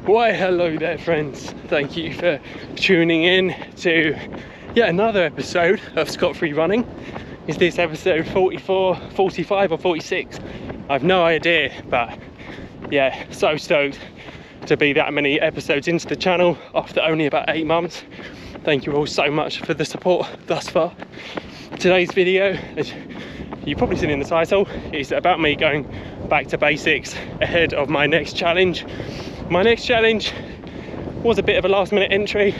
Why, hello there friends, thank you for tuning in to yet another episode of Scot-Free Running. Is this episode 44, 45 or 46? I've no idea, but yeah, so stoked to be that many episodes into the channel after only about 8 months. Thank you all so much for the support thus far. Today's video, as you've probably seen in the title, is about me going back to basics ahead of my next challenge. My next challenge was a bit of a last minute entry.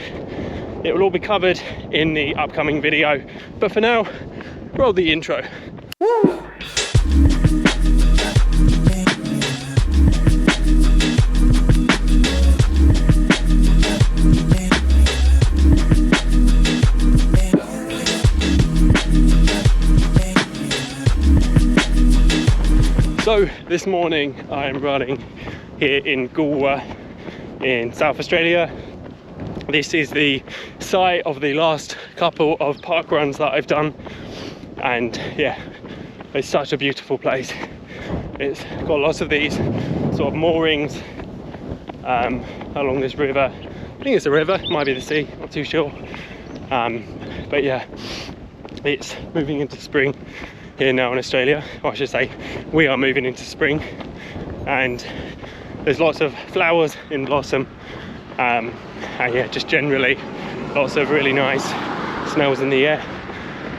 It will all be covered in the upcoming video, but for now, roll the intro. Woo! So this morning I'm running here in Coller in South Australia. This is the site of the last couple of park runs that I've done, and yeah, it's such a beautiful place. It's got lots of these sort of moorings along this river. I think it's a river, it might be the sea, not too sure. But yeah, it's moving into spring here now in Australia, or I should say we are moving into spring, and there's lots of flowers in blossom, and yeah, just generally lots of really nice smells in the air.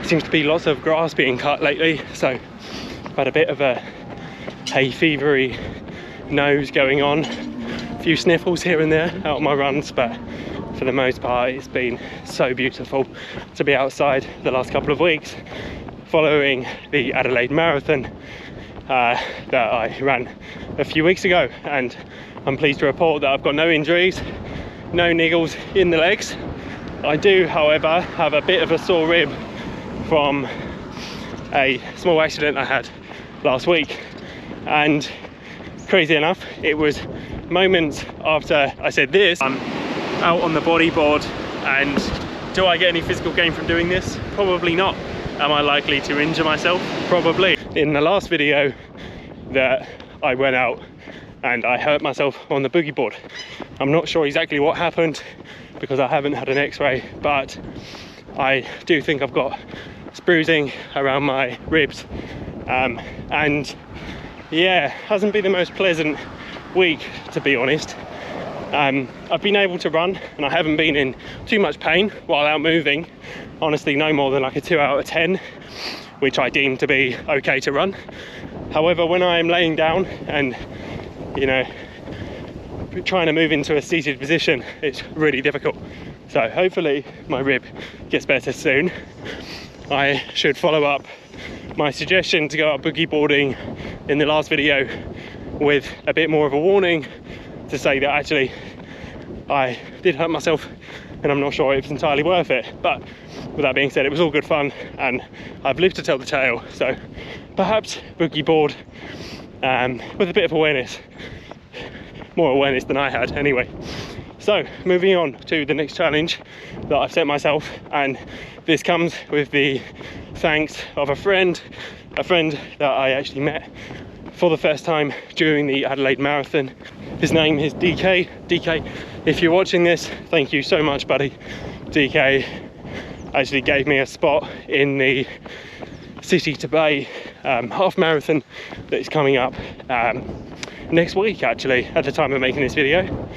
Seems to be lots of grass being cut lately, so I've had a bit of a hay fevery nose going on, a few sniffles here and there out on my runs, but for the most part it's been so beautiful to be outside the last couple of weeks following the Adelaide Marathon that I ran a few weeks ago, and I'm pleased to report that I've got no injuries, no niggles in the legs. I do, however, have a bit of a sore rib from a small accident I had last week, and crazy enough, it was moments after I said this. I'm out on the bodyboard, and do I get any physical gain from doing this? Probably not. Am I likely to injure myself? Probably. In the last video that I went out and I hurt myself on the boogie board. I'm not sure exactly what happened because I haven't had an x-ray, but I do think I've got bruising around my ribs. And yeah, hasn't been the most pleasant week, to be honest. I've been able to run and I haven't been in too much pain while out moving. Honestly, no more than like a 2 out of 10, which I deem to be okay to run. However, when I'm laying down and, you know, trying to move into a seated position, it's really difficult. So hopefully my rib gets better soon. I should follow up my suggestion to go out boogie boarding in the last video with a bit more of a warning to say that actually I did hurt myself and I'm not sure it's entirely worth it. But with that being said, it was all good fun and I've lived to tell the tale. So perhaps boogie board with a bit of awareness, more awareness than I had anyway. So moving on to the next challenge that I've set myself, and this comes with the thanks of a friend that I actually met for the first time during the Adelaide Marathon. His name is DK. DK, if you're watching this, thank you so much, buddy. DK actually gave me a spot in the City to Bay half marathon that is coming up next week, actually, at the time of making this video.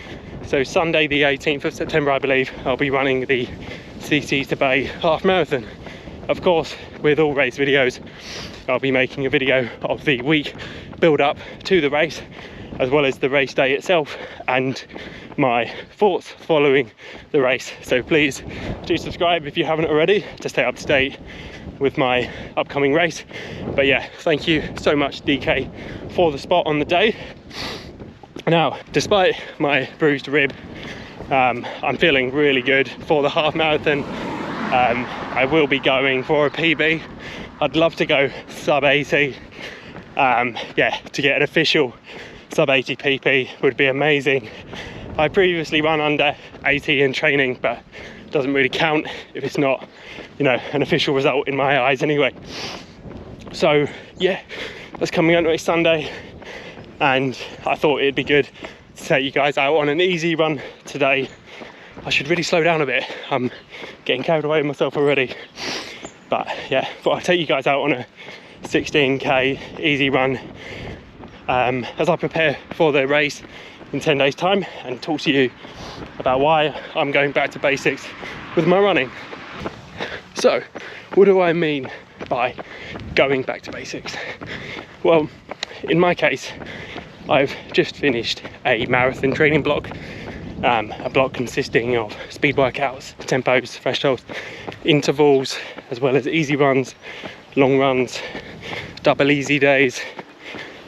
So Sunday the 18th of September, I believe, I'll be running the City to Bay half marathon. Of course, with all race videos, I'll be making a video of the week build up to the race, as well as the race day itself and my thoughts following the race. So please do subscribe if you haven't already to stay up to date with my upcoming race. But yeah, thank you so much, DK, for the spot on the day. Now, despite my bruised rib, I'm feeling really good for the half marathon. I will be going for a PB. I'd love to go sub 80. Yeah, to get an official sub 80 PP would be amazing. I previously run under 80 in training, but it doesn't really count if it's not, you know, an official result in my eyes anyway. So yeah, that's coming up next Sunday, and I thought it'd be good to to take you guys out on an easy run today. I should really slow down a bit. I'm getting carried away with myself already. But yeah, thought I'd take you guys out on a 16k easy run as I prepare for the race in 10 days time, and talk to you about why I'm going back to basics with my running. So what do I mean by going back to basics? Well, in my case, I've just finished a marathon training block, a block consisting of speed workouts, tempos, thresholds, intervals, as well as easy runs, long runs, double easy days,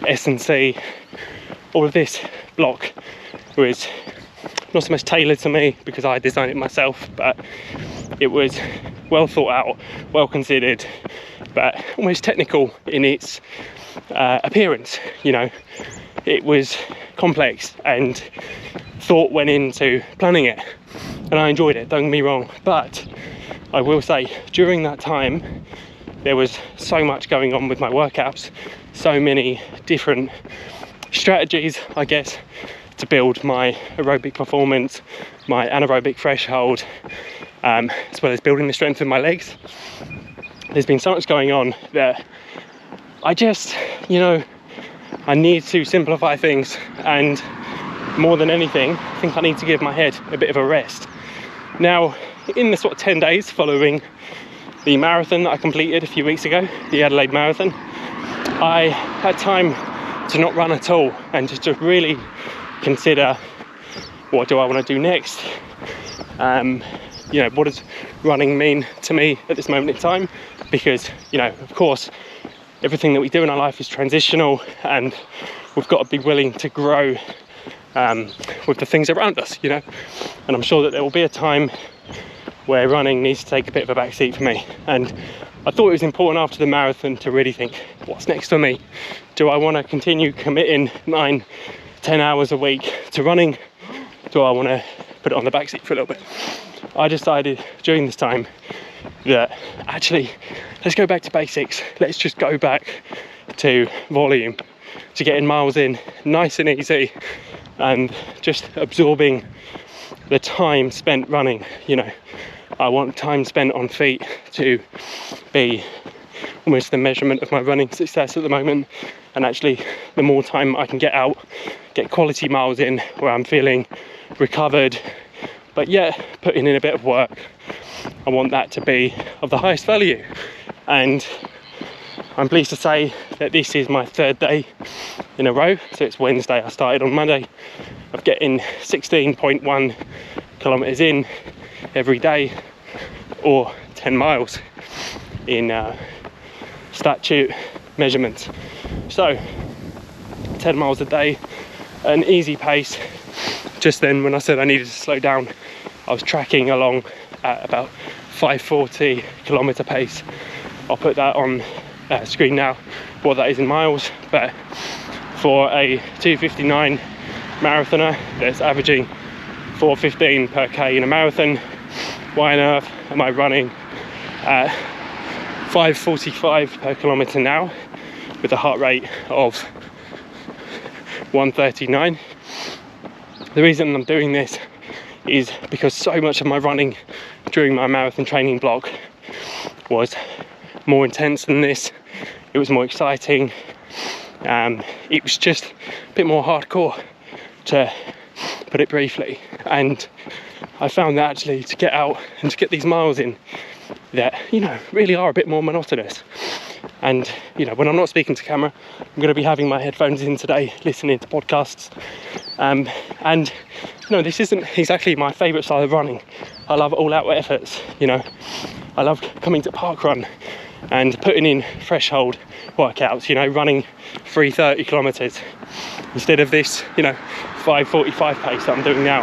S&C. All of this block was not so much tailored to me because I designed it myself, but it was well thought out, well considered, but almost technical in its appearance. You know, it was complex and thought went into planning it, and I enjoyed it, don't get me wrong. But I will say, during that time there was so much going on with my workouts, so many different strategies, I guess, to build my aerobic performance, my anaerobic threshold, as well as building the strength of my legs. There's been so much going on that I just, you know, I need to simplify things, and more than anything, I think I need to give my head a bit of a rest. Now, in the sort of 10 days following the marathon that I completed a few weeks ago, the Adelaide Marathon, I had time to not run at all and just to really consider, what do I want to do next? You know, what does running mean to me at this moment in time? Because, you know, of course, everything that we do in our life is transitional, and we've got to be willing to grow with the things around us, you know. And I'm sure that there will be a time where running needs to take a bit of a backseat for me. And I thought it was important after the marathon to really think, what's next for me? Do I want to continue committing 9-10 hours a week to running? Do I want to put it on the backseat for a little bit? I decided during this time that actually, let's go back to basics. Let's just go back to volume, to getting miles in nice and easy, and just absorbing the time spent running. You know, I want time spent on feet to be almost the measurement of my running success at the moment. And actually, the more time I can get out, get quality miles in where I'm feeling recovered, but yet putting in a bit of work, I want that to be of the highest value. And I'm pleased to say that this is my 3rd day in a row. So it's Wednesday, I started on Monday, of getting 16.1 kilometers in every day, or 10 miles in statute measurements. So 10 miles a day, an easy pace. Just then, when I said I needed to slow down, I was tracking along at about 540 kilometer pace. I'll put that on screen now, what that is in miles. But for a 2:59 marathoner that's averaging 4:15 per k in a marathon, why on earth am I running at 5:45 per kilometer now with a heart rate of 139? The reason I'm doing this is because so much of my running during my marathon training block was more intense than this. It was more exciting. It was just a bit more hardcore, to put it briefly. And I found that actually to get out and to get these miles in that, you know, really are a bit more monotonous. And, you know, when I'm not speaking to camera, I'm going to be having my headphones in today, listening to podcasts. And, you know, this isn't exactly my favourite style of running. I love all-out efforts, you know. I love coming to parkrun and putting in threshold workouts, you know, running 3:30 kilometres instead of this, you know, 5:45 pace that I'm doing now.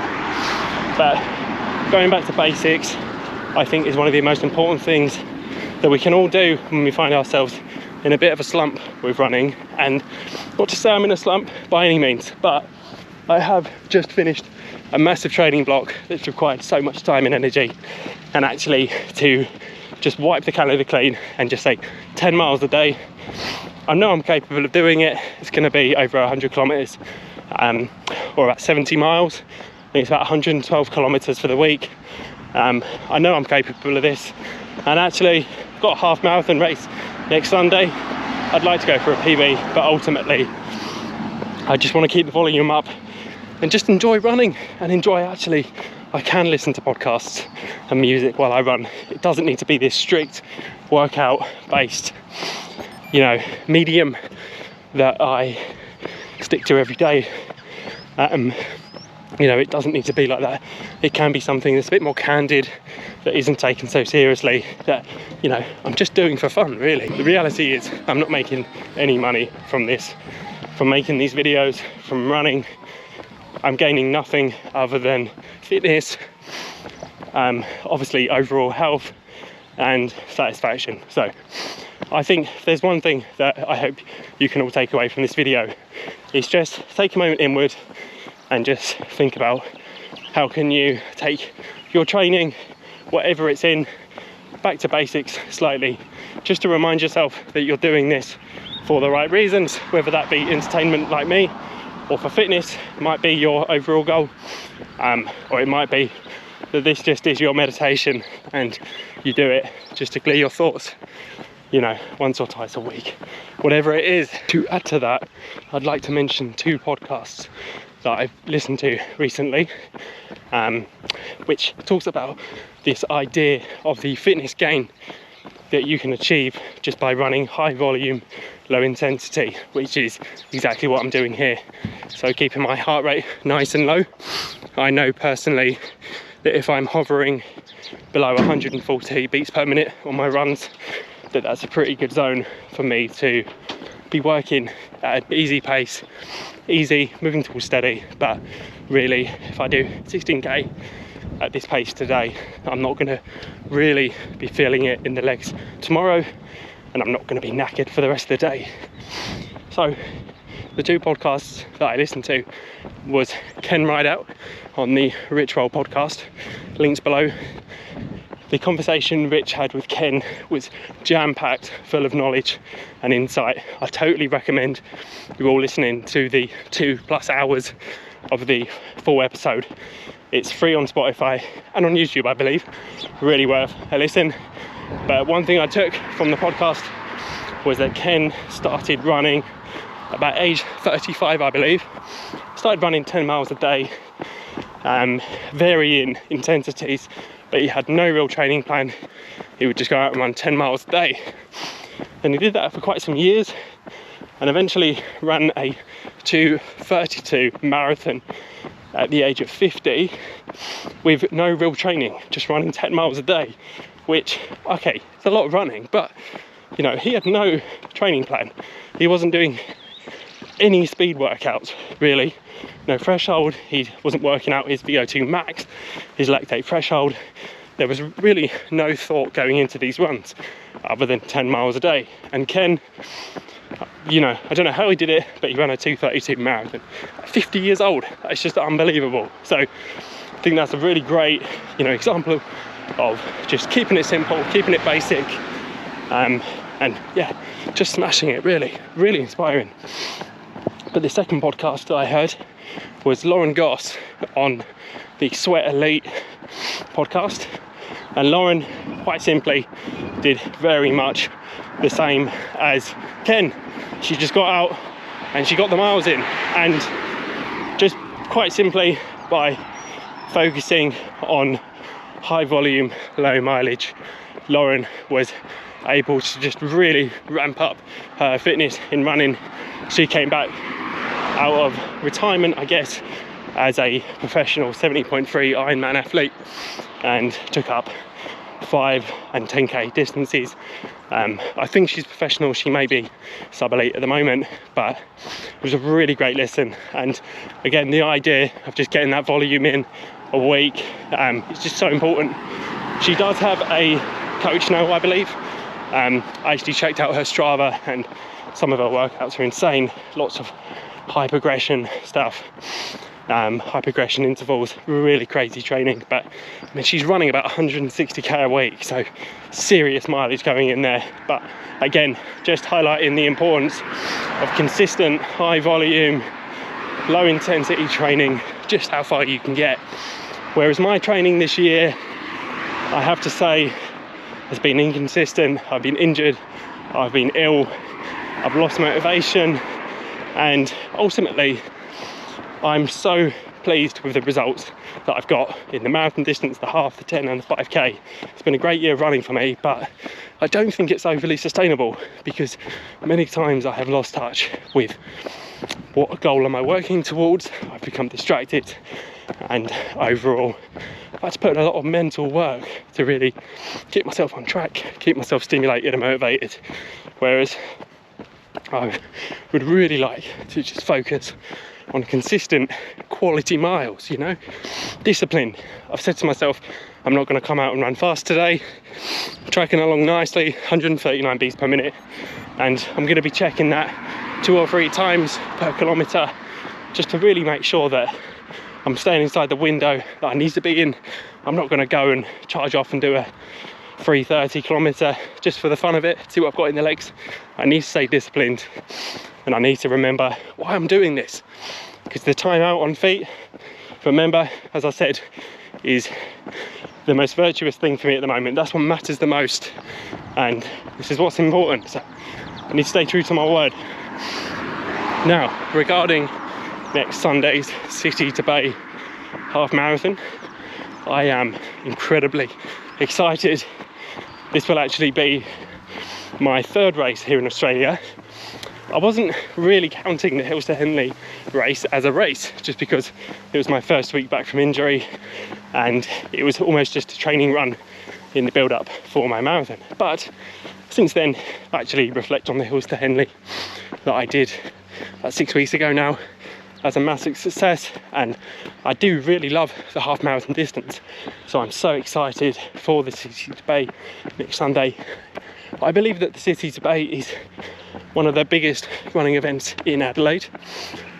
But going back to basics, I think, is one of the most important things that we can all do when we find ourselves in a bit of a slump with running. And not to say I'm in a slump by any means, but I have just finished a massive training block that's required so much time and energy, and actually to just wipe the calendar clean and just say 10 miles a day, I know I'm capable of doing it. It's going to be over 100 kilometers or about 70 miles. I think it's about 112 kilometers for the week. I know I'm capable of this, and actually I've got a half marathon race next Sunday. I'd like to go for a PB, but ultimately I just want to keep the volume up and just enjoy running, and enjoy actually I can listen to podcasts and music while I run. It doesn't need to be this strict workout based, you know, medium that I stick to every day. You know, it doesn't need to be like that. It can be something that's a bit more candid, that isn't taken so seriously, that, you know, I'm just doing for fun, really. The reality is I'm not making any money from this, from making these videos, from running. I'm gaining nothing other than fitness, obviously overall health and satisfaction. So I think there's one thing that I hope you can all take away from this video. It's just take a moment inward and just think about how can you take your training, whatever it's in, back to basics slightly, just to remind yourself that you're doing this for the right reasons, whether that be entertainment like me, or for fitness, might be your overall goal, or it might be that this just is your meditation and you do it just to clear your thoughts, you know, once or twice a week, whatever it is. To add to that, I'd like to mention 2 podcasts that I've listened to recently, which talks about this idea of the fitness gain that you can achieve just by running high volume, low intensity, which is exactly what I'm doing here. So keeping my heart rate nice and low. I know personally that if I'm hovering below 140 beats per minute on my runs, that's a pretty good zone for me to be working at an easy pace, easy, moving towards steady. But really, if I do 16k at this pace today, I'm not going to really be feeling it in the legs tomorrow, and I'm not going to be knackered for the rest of the day. So the 2 podcasts that I listened to was Ken RIDEOUT on the Rich Roll podcast, links below. The conversation Rich had with Ken was jam-packed, full of knowledge and insight. I totally recommend you all listening to the 2+ hours of the full episode. It's free on Spotify and on YouTube, I believe. Really worth a listen. But one thing I took from the podcast was that Ken started running about age 35, I believe. Started running 10 miles a day, varying intensities, but he had no real training plan. He would just go out and run 10 miles a day. And he did that for quite some years, and eventually ran a 2:32 marathon at the age of 50 with no real training, just running 10 miles a day, which, okay, it's a lot of running, but, you know, he had no training plan. He wasn't doing any speed workouts, really. No threshold. He wasn't working out his VO2 max, his lactate threshold. There was really no thought going into these runs other than 10 miles a day. And Ken, you know, I don't know how he did it, but he ran a 2:32 marathon at 50 years old. That's just unbelievable. So I think that's a really great, you know, example of just keeping it simple, keeping it basic, and yeah, just smashing it. Really inspiring. But the second podcast that I heard was Lauren Goss on the Sweat Elite podcast, and Lauren quite simply did very much the same as Ken. She just got out and she got the miles in, and just quite simply by focusing on high volume, low mileage, Lauren was able to just really ramp up her fitness in running. She came back out of retirement, I guess, as a professional 70.3 Ironman athlete, and took up 5 and 10k distances. I think she's professional. She may be sub-elite at the moment, but it was a really great listen. And again, the idea of just getting that volume in a week, it's just so important. She does have a coach now, I believe. I actually checked out her Strava, and some of her workouts are insane. Lots of high progression stuff, high progression intervals, really crazy training. But I mean, she's running about 160k a week, so serious mileage going in there. But again, just highlighting the importance of consistent high volume, low intensity training, just how far you can get. Whereas my training this year, I have to say, has been inconsistent. I've been injured, I've been ill, I've lost motivation, and ultimately I'm so pleased with the results that I've got in the marathon distance, the half, the 10 and the 5k. It's been a great year of running for me, but I don't think it's overly sustainable, because many times I have lost touch with what goal am I working towards. I've become distracted, and overall I've had to put in a lot of mental work to really keep myself on track, keep myself stimulated and motivated. Whereas I would really like to just focus on consistent quality miles, you know, discipline. I've said to myself, I'm not going to come out and run fast today. Tracking along nicely, 139 beats per minute, and I'm going to be checking that 2 or 3 times per kilometre, just to really make sure that I'm staying inside the window that I need to be in. I'm not going to go and charge off and do a 3:30 kilometre just for the fun of it, see what I've got in the legs. I need to stay disciplined, and I need to remember why I'm doing this, because the time out on feet, remember, as I said, is the most virtuous thing for me at the moment. That's what matters the most, and this is what's important, so I need to stay true to my word. Now, regarding next Sunday's City to Bay half marathon, I am incredibly excited. This will actually be my 3rd race here in Australia. I wasn't really counting the Hills to Henley race as a race, just because it was my first week back from injury, and it was almost just a training run in the build-up for my marathon. But since then, I actually reflect on the Hills to Henley that I did about 6 weeks ago now as a massive success, and I do really love the half marathon distance. So I'm so excited for the City to Bay next Sunday. I believe that the City to Bay is one of the biggest running events in Adelaide.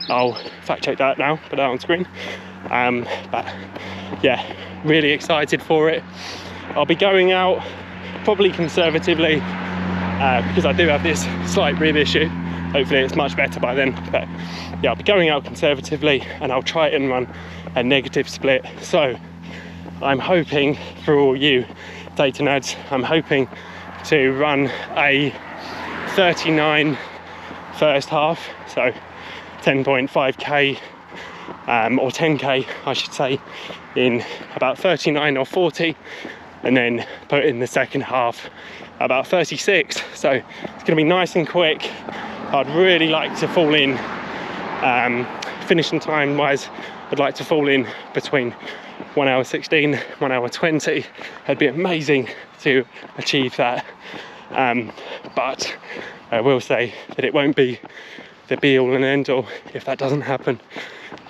I'll fact check that now, put that on screen. But yeah, really excited for it. I'll be going out probably conservatively, because I do have this slight rib issue. Hopefully it's much better by then, but yeah, I'll be going out conservatively, and I'll try and run a negative split. So I'm hoping, for all you data nerds, I'm hoping to run a 39 first half, so 10.5k or 10k I should say, in about 39 or 40, and then put in the second half about 36. So it's going to be nice and quick. I'd really like to fall in, finishing time wise, I'd like to fall in between 1 hour 16, 1 hour 20. It'd be amazing to achieve that. But I will say that it won't be the be all and end all if that doesn't happen.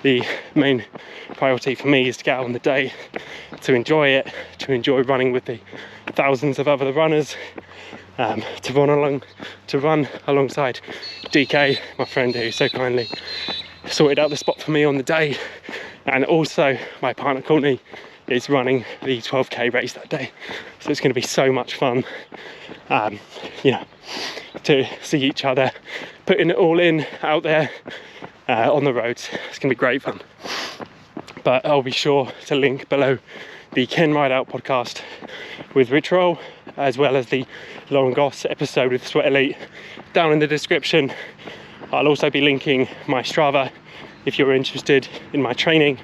The main priority for me is to get out on the day, to enjoy it, to enjoy running with the thousands of other runners, to run alongside DK, my friend who so kindly sorted out the spot for me on the day, and also my partner Courtney is running the 12k race that day, so it's going to be so much fun, you know, to see each other putting it all in out there on the roads. It's going to be great fun. But I'll be sure to link below the Ken RIDEOUT podcast with Rich Roll, as well as the Lauren Goss episode with Sweat Elite down in the description. I'll also be linking my Strava if you're interested in my training,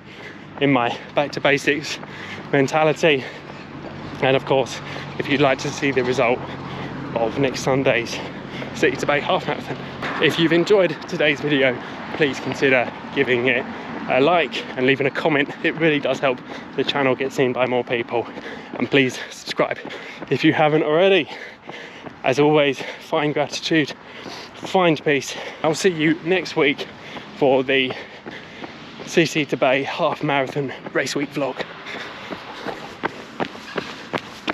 in my back to basics mentality, and of course if you'd like to see the result of next Sunday's City to Bay half marathon. If you've enjoyed today's video, please consider giving it a like and leaving a comment. It really does help the channel get seen by more people, and please subscribe if you haven't already. As always, find gratitude, find peace. I'll see you next week for the City to Bay half marathon race week vlog.